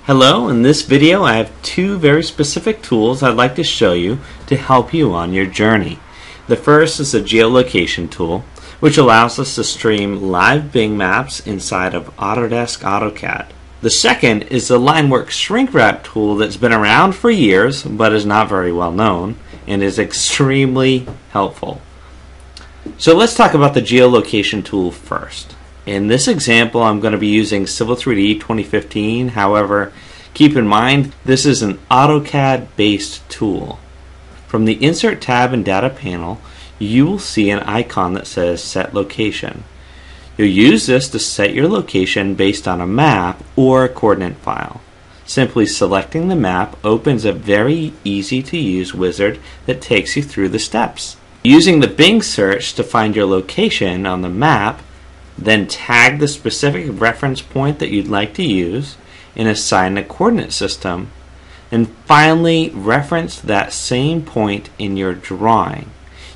Hello, in this video I have two very specific tools I'd like to show you to help you on your journey. The first is the geolocation tool, which allows us to stream live Bing maps inside of Autodesk AutoCAD. The second is the Linework Shrinkwrap tool that's been around for years but is not very well known and is extremely helpful. So let's talk about the geolocation tool first. In this example, I'm going to be using Civil 3D 2015. However, keep in mind this is an AutoCAD based tool. From the Insert tab and Data panel, you will see an icon that says Set Location. You'll use this to set your location based on a map or a coordinate file. Simply selecting the map opens a very easy to use wizard that takes you through the steps. Using the Bing search to find your location on the map, then tag the specific reference point that you'd like to use and assign a coordinate system, and finally reference that same point in your drawing.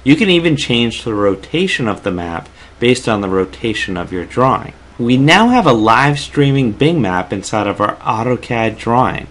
You can even change the rotation of the map based on the rotation of your drawing. We now have a live streaming Bing map inside of our AutoCAD drawing.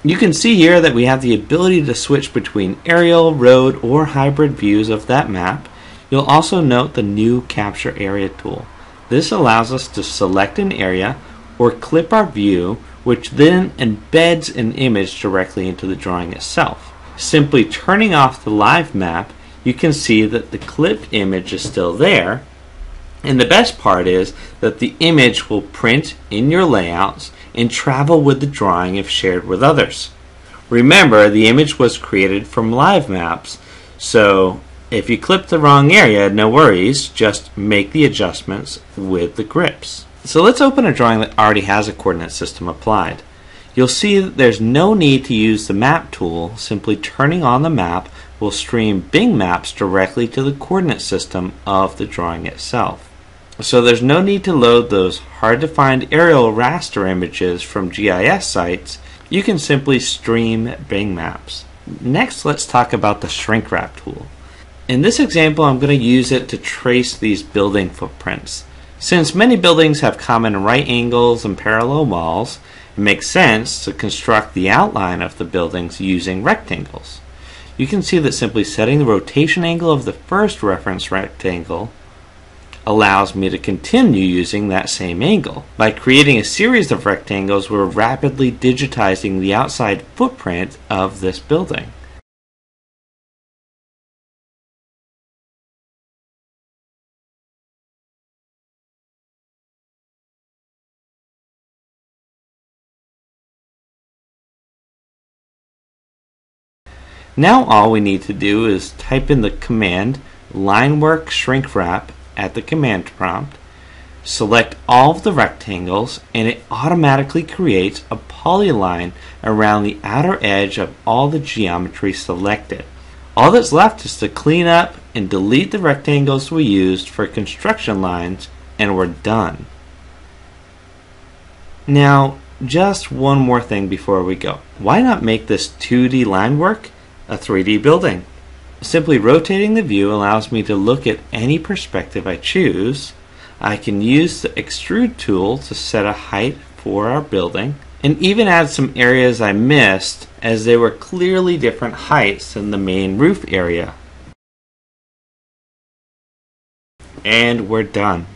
You can see here that we have the ability to switch between aerial, road, or hybrid views of that map. You'll also note the new Capture Area tool. This allows us to select an area or clip our view, which then embeds an image directly into the drawing itself. Simply turning off the live map, you can see that the clipped image is still there, and the best part is that the image will print in your layouts and travel with the drawing if shared with others. Remember, the image was created from live maps, so if you clip the wrong area, no worries, just make the adjustments with the grips. So let's open a drawing that already has a coordinate system applied. You'll see that there's no need to use the map tool. Simply turning on the map will stream Bing maps directly to the coordinate system of the drawing itself. So there's no need to load those hard to find aerial raster images from GIS sites. You can simply stream Bing maps. Next, let's talk about the Shrinkwrap tool. In this example, I'm going to use it to trace these building footprints. Since many buildings have common right angles and parallel walls, it makes sense to construct the outline of the buildings using rectangles. You can see that simply setting the rotation angle of the first reference rectangle allows me to continue using that same angle. By creating a series of rectangles, we're rapidly digitizing the outside footprint of this building. Now all we need to do is type in the command Linework Shrinkwrap at the command prompt, select all of the rectangles, and it automatically creates a polyline around the outer edge of all the geometry selected. All that's left is to clean up and delete the rectangles we used for construction lines, and we're done. Now, just one more thing before we go. Why not make this 2D line work a 3D building? Simply rotating the view allows me to look at any perspective I choose. I can use the extrude tool to set a height for our building, and even add some areas I missed as they were clearly different heights than the main roof area. And we're done.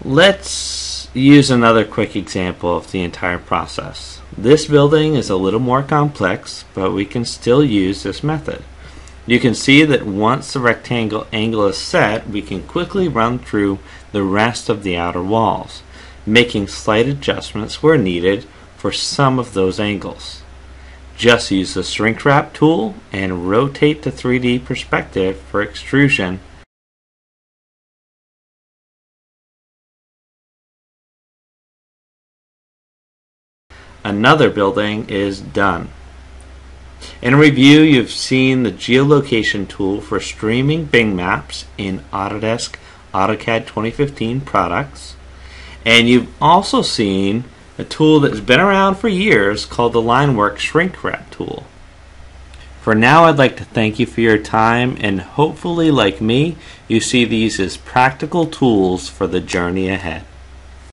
Let's use another quick example of the entire process. This building is a little more complex, but we can still use this method. You can see that once the rectangle angle is set, we can quickly run through the rest of the outer walls, making slight adjustments where needed for some of those angles. Just use the Shrinkwrap tool and rotate to 3D perspective for extrusion. Another building is done. In review, you've seen the geolocation tool for streaming Bing maps in Autodesk AutoCAD 2015 products, and you've also seen a tool that's been around for years called the Linework Shrinkwrap tool. For now, I'd like to thank you for your time, and hopefully, like me, you see these as practical tools for the journey ahead.